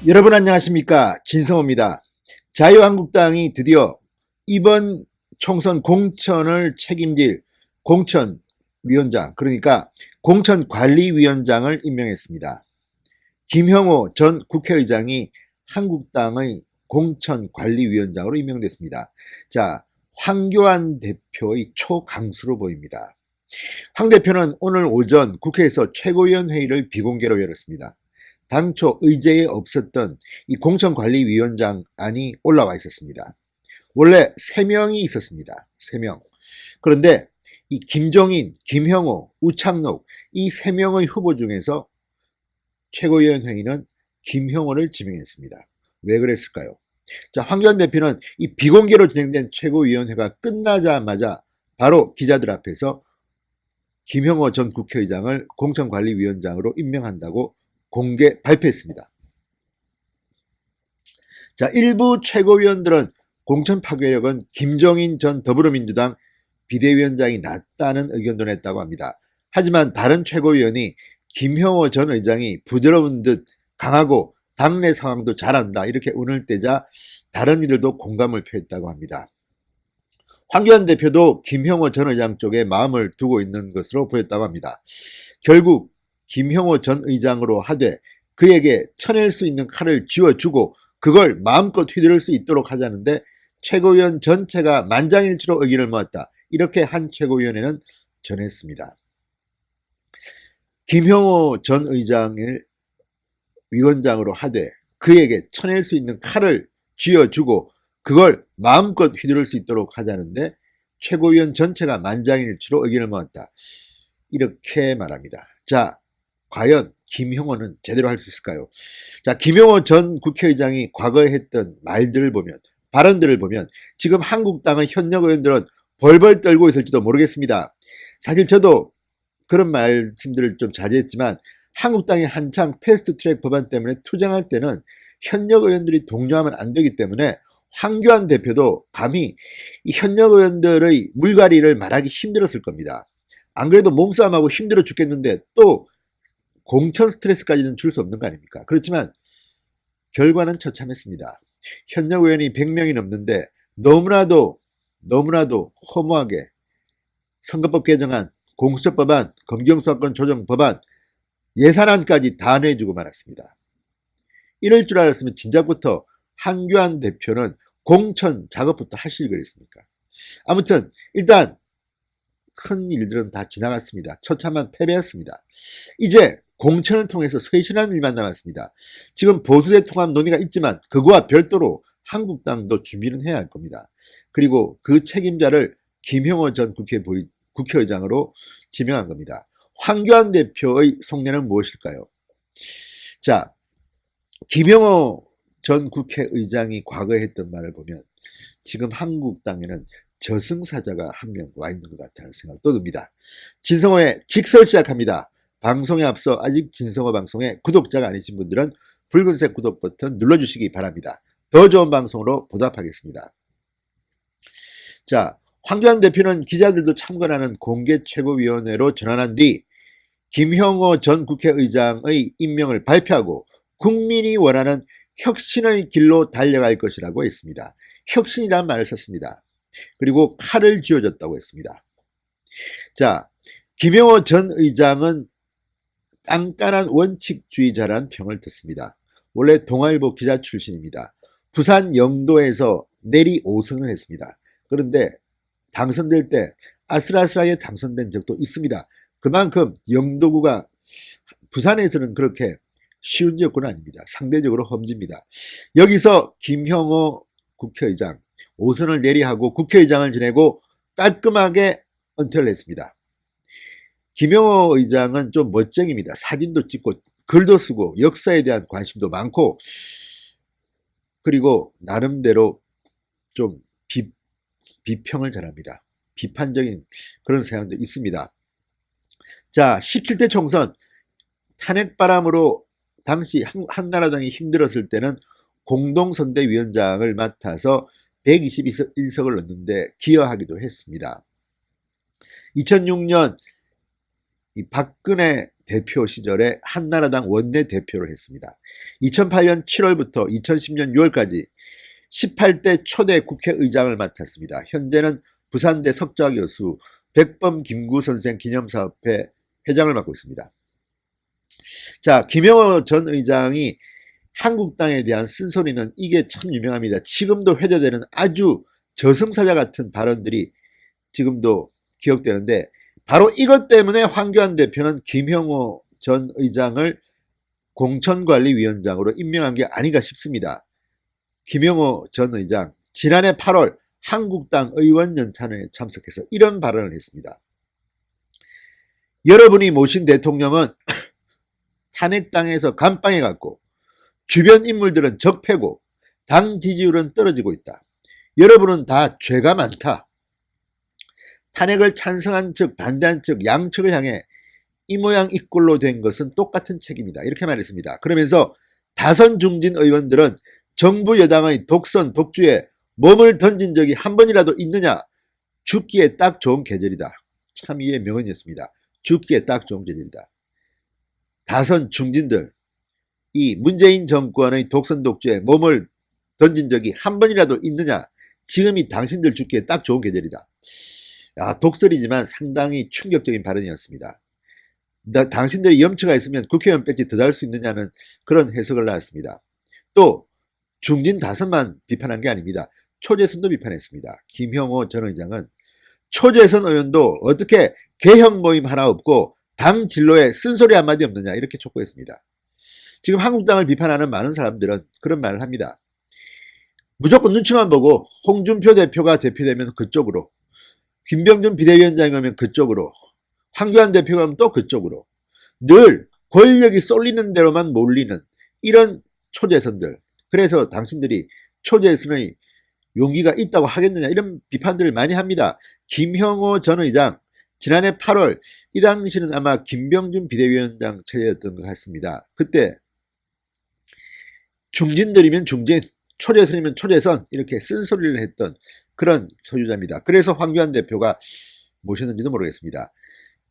여러분 안녕하십니까, 진성호입니다. 자유한국당이 드디어 이번 총선 공천을 책임질 공천위원장, 그러니까 공천관리위원장을 임명했습니다. 김형호 전 국회의장이 한국당의 공천관리위원장으로 임명됐습니다. 자, 황교안 대표의 초강수로 보입니다. 황 대표는 오늘 오전 국회에서 최고위원회의를 비공개로 열었습니다. 당초 의제에 없었던 이 공천관리위원장 안이 올라와 있었습니다. 원래 3명이 있었습니다. 3명. 그런데 이 김종인, 김형호, 우창록 이 3명의 후보 중에서 최고위원회의는 김형호를 지명했습니다. 왜 그랬을까요? 자, 황교안 대표는 이 비공개로 진행된 최고위원회가 끝나자마자 바로 기자들 앞에서 김형호 전 국회의장을 공천관리위원장으로 임명한다고 공개 발표했습니다. 자, 일부 최고위원들은 공천 파괴력은 김종인 전 더불어민주당 비대위원장이 낫다는 의견도 냈다고 합니다. 하지만 다른 최고위원이 김형호 전 의장이 부드러운 듯 강하고 당내 상황도 잘한다 이렇게 운을 떼자 다른 이들도 공감을 표했다고 합니다. 황교안 대표도 김형호 전 의장 쪽에 마음을 두고 있는 것으로 보였다고 합니다. 결국 김형호 전 의장으로 하되 그에게 쳐낼 수 있는 칼을 쥐어주고 그걸 마음껏 휘두를 수 있도록 하자는데 최고위원 전체가 만장일치로 의견을 모았다. 이렇게 한 최고위원회는 전했습니다. 김형호 전 의장을 위원장으로 하되 그에게 쳐낼 수 있는 칼을 쥐어주고 그걸 마음껏 휘두를 수 있도록 하자는데 최고위원 전체가 만장일치로 의견을 모았다. 이렇게 말합니다. 자, 과연 김형호는 제대로 할 수 있을까요? 자, 김형호 전 국회의장이 과거에 했던 말들을 보면, 발언들을 보면 지금 한국당의 현역 의원들은 벌벌 떨고 있을지도 모르겠습니다. 사실 저도 그런 말씀들을 좀 자제했지만 한국당이 한창 패스트트랙 법안 때문에 투쟁할 때는 현역 의원들이 독려하면 안 되기 때문에 황교안 대표도 감히 이 현역 의원들의 물갈이를 말하기 힘들었을 겁니다. 안 그래도 몸싸움하고 힘들어 죽겠는데 또 공천 스트레스까지는 줄 수 없는 거 아닙니까? 그렇지만 결과는 처참했습니다. 현역 의원이 100명이 넘는데 너무나도 허무하게 선거법 개정안, 공수처법안, 검경수사권 조정 법안, 예산안까지 다 내주고 말았습니다. 이럴 줄 알았으면 진작부터 황교안 대표는 공천 작업부터 하실 그랬습니까? 아무튼 일단 큰 일들은 다 지나갔습니다. 처참한 패배였습니다. 이제 공천을 통해서 쇄신하는 일만 남았습니다. 지금 보수대 통합 논의가 있지만 그거와 별도로 한국당도 준비는 해야 할 겁니다. 그리고 그 책임자를 김형호 전 국회의장으로 지명한 겁니다. 황교안 대표의 속내는 무엇일까요? 자, 김형호 전 국회의장이 과거에 했던 말을 보면 지금 한국당에는 저승사자가 한 명 와 있는 것 같다는 생각도 듭니다. 진성호의 직설 시작합니다. 방송에 앞서 아직 진성호 방송에 구독자가 아니신 분들은 붉은색 구독 버튼 눌러주시기 바랍니다. 더 좋은 방송으로 보답하겠습니다. 자, 황교안 대표는 기자들도 참관하는 공개 최고위원회로 전환한 뒤 김형호 전 국회의장의 임명을 발표하고 국민이 원하는 혁신의 길로 달려갈 것이라고 했습니다. 혁신이란 말을 썼습니다. 그리고 칼을 쥐어줬다고 했습니다. 자, 김형호 전 의장은 깐깐한 원칙주의자란 평을 듣습니다. 원래 동아일보 기자 출신입니다. 부산 영도에서 내리 5승을 했습니다. 그런데 당선될 때 아슬아슬하게 당선된 적도 있습니다. 그만큼 영도구가 부산에서는 그렇게 쉬운 지역구는 아닙니다. 상대적으로 험지입니다. 여기서 김형호 국회의장 5선을 내리하고 국회의장을 지내고 깔끔하게 은퇴를 했습니다. 김형호 의장은 좀 멋쟁입니다. 사진도 찍고 글도 쓰고 역사에 대한 관심도 많고 그리고 나름대로 좀 비평을 잘합니다. 비판적인 그런 성향도 있습니다. 자, 17대 총선 탄핵바람으로 당시 한나라당이 힘들었을 때는 공동선대위원장을 맡아서 121석을 넣는데 기여하기도 했습니다. 2006년 이 박근혜 대표 시절에 한나라당 원내대표를 했습니다. 2008년 7월부터 2010년 6월까지 18대 초대 국회의장을 맡았습니다. 현재는 부산대 석좌 교수, 백범 김구 선생 기념사업회 회장을 맡고 있습니다. 자, 김영호 전 의장이 한국당에 대한 쓴소리는 이게 참 유명합니다. 지금도 회자되는 아주 저승사자 같은 발언들이 지금도 기억되는데, 바로 이것 때문에 황교안 대표는 김영호 전 의장을 공천관리위원장으로 임명한 게 아닌가 싶습니다. 김영호 전 의장 지난해 8월 한국당 의원연찬회에 참석해서 이런 발언을 했습니다. 여러분이 모신 대통령은 탄핵당해서 감방에 갔고 주변 인물들은 적폐고 당 지지율은 떨어지고 있다. 여러분은 다 죄가 많다. 탄핵을 찬성한 측 반대한 측 양측을 향해 이 모양 이 꼴로 된 것은 똑같은 책임이다. 이렇게 말했습니다. 그러면서 다선 중진 의원들은 정부 여당의 독선 독주에 몸을 던진 적이 한 번이라도 있느냐. 죽기에 딱 좋은 계절이다. 참 이게 명언이었습니다. 죽기에 딱 좋은 계절이다. 다선 중진들, 이 문재인 정권의 독선 독주에 몸을 던진 적이 한 번이라도 있느냐. 지금이 당신들 죽기에 딱 좋은 계절이다. 독설이지만 상당히 충격적인 발언이었습니다. 당신들이 염치가 있으면 국회의원 뺏기 더 달 수 있느냐는 그런 해석을 나왔습니다. 또 중진 다선만 비판한 게 아닙니다. 초재선도 비판했습니다. 김형호 전 의장은 초재선 의원도 어떻게 개혁 모임 하나 없고 당 진로에 쓴소리 한마디 없느냐 이렇게 촉구했습니다. 지금 한국당을 비판하는 많은 사람들은 그런 말을 합니다. 무조건 눈치만 보고 홍준표 대표가 대표되면 그쪽으로, 김병준 비대위원장이 오면 그쪽으로, 황교안 대표가 오면 또 그쪽으로, 늘 권력이 쏠리는 대로만 몰리는 이런 초재선들. 그래서 당신들이 초재선의 용기가 있다고 하겠느냐 이런 비판들을 많이 합니다. 김형호 전 의장 지난해 8월 이 당시는 아마 김병준 비대위원장 체제였던 것 같습니다. 그때 중진들이면 중진, 초재선이면 초재선 이렇게 쓴소리를 했던 그런 소유자입니다. 그래서 황교안 대표가 모셨는지도 모르겠습니다.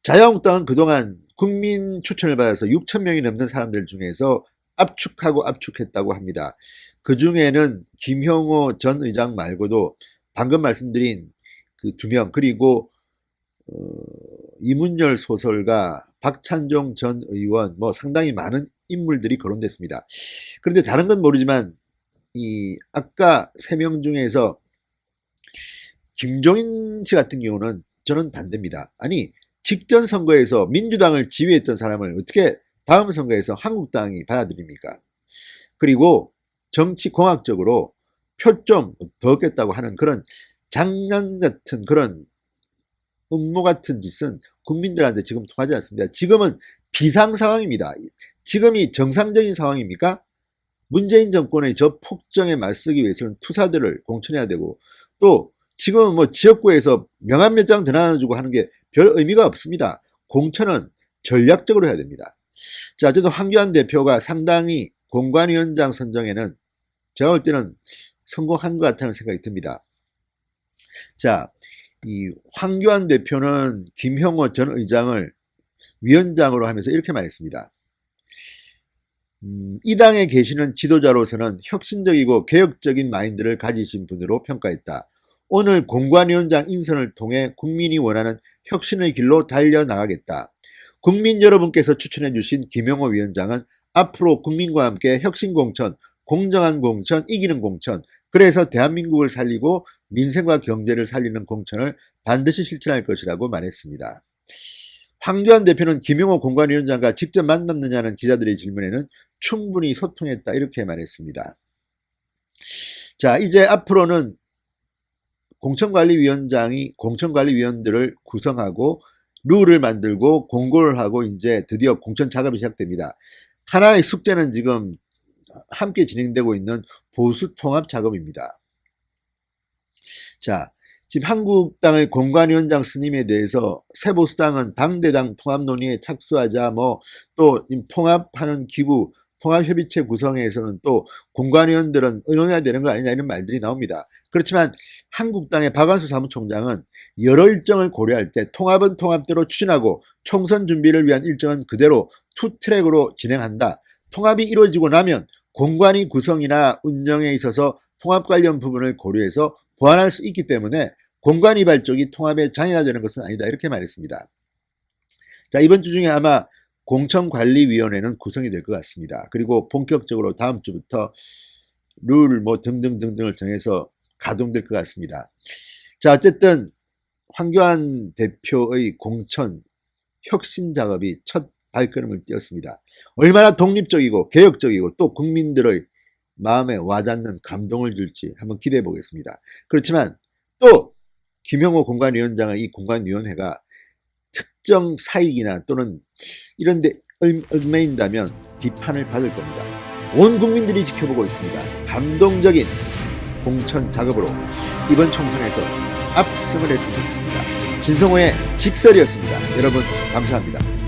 자유한국당은 그동안 국민 추천을 받아서 6천 명이 넘는 사람들 중에서 압축하고 압축했다고 합니다. 그 중에는 김형호 전 의장 말고도 방금 말씀드린 그 2명, 그리고 이문열 소설가, 박찬종 전 의원, 뭐 상당히 많은 인물들이 거론됐습니다. 그런데 다른 건 모르지만 이 아까 3명 중에서 김종인 씨 같은 경우는 저는 반대입니다. 아니, 직전 선거에서 민주당을 지휘했던 사람을 어떻게 다음 선거에서 한국당이 받아들입니까? 그리고 정치공학적으로 표 좀 더 얻겠다고 하는 그런 장난 같은 그런 음모 같은 짓은 국민들한테 지금 통하지 않습니다. 지금은 비상 상황입니다. 지금이 정상적인 상황입니까? 문재인 정권의 저 폭정에 맞서기 위해서는 투사들을 공천해야 되고, 또 지금은 뭐 지역구에서 명함 몇 장 더 나눠주고 하는 게 별 의미가 없습니다. 공천은 전략적으로 해야 됩니다. 자, 어쨌든 황교안 대표가 상당히 공관위원장 선정에는 제가 볼 때는 성공한 것 같다는 생각이 듭니다. 자, 이 황교안 대표는 김형호 전 의장을 위원장으로 하면서 이렇게 말했습니다. 이 당에 계시는 지도자로서는 혁신적이고 개혁적인 마인드를 가지신 분으로 평가했다. 오늘 공관위원장 인선을 통해 국민이 원하는 혁신의 길로 달려나가겠다. 국민 여러분께서 추천해 주신 김영호 위원장은 앞으로 국민과 함께 혁신공천, 공정한 공천, 이기는 공천, 그래서 대한민국을 살리고 민생과 경제를 살리는 공천을 반드시 실천할 것이라고 말했습니다. 황교안 대표는 김영호 공관위원장과 직접 만났느냐는 기자들의 질문에는 충분히 소통했다 이렇게 말했습니다. 자, 이제 앞으로는 공천관리위원장이 공천관리위원들을 구성하고 룰을 만들고 공고를 하고 이제 드디어 공천 작업이 시작됩니다. 하나의 숙제는 지금 함께 진행되고 있는 보수 통합 작업입니다. 자, 지금 한국당의 공관위원장 스님에 대해서 새보수당은 당대당 통합 논의에 착수하자 뭐 또 통합하는 기구 통합협의체 구성에서는 또 공관위원들은 의논해야 되는 거 아니냐 이런 말들이 나옵니다. 그렇지만 한국당의 박완수 사무총장은 여러 일정을 고려할 때 통합은 통합대로 추진하고 총선 준비를 위한 일정은 그대로 투트랙으로 진행한다. 통합이 이루어지고 나면 공관위 구성이나 운영에 있어서 통합 관련 부분을 고려해서 보완할 수 있기 때문에 공관위 발족이 통합에 장애가 되는 것은 아니다. 이렇게 말했습니다. 자, 이번 주 중에 아마 공천관리위원회는 구성이 될 것 같습니다. 그리고 본격적으로 다음 주부터 룰 뭐 등등등등을 정해서 가동될 것 같습니다. 자, 어쨌든 황교안 대표의 공천 혁신 작업이 첫 발걸음을 띄었습니다. 얼마나 독립적이고 개혁적이고 또 국민들의 마음에 와닿는 감동을 줄지 한번 기대해 보겠습니다. 그렇지만 또 김영호 공관위원장의 이 공관위원회가 특정 사익이나 또는 이런 데 얽매인다면 비판을 받을 겁니다. 온 국민들이 지켜보고 있습니다. 감동적인 공천 작업으로 이번 총선에서 압승을 했으면 좋겠습니다. 진성호의 직설이었습니다. 여러분 감사합니다.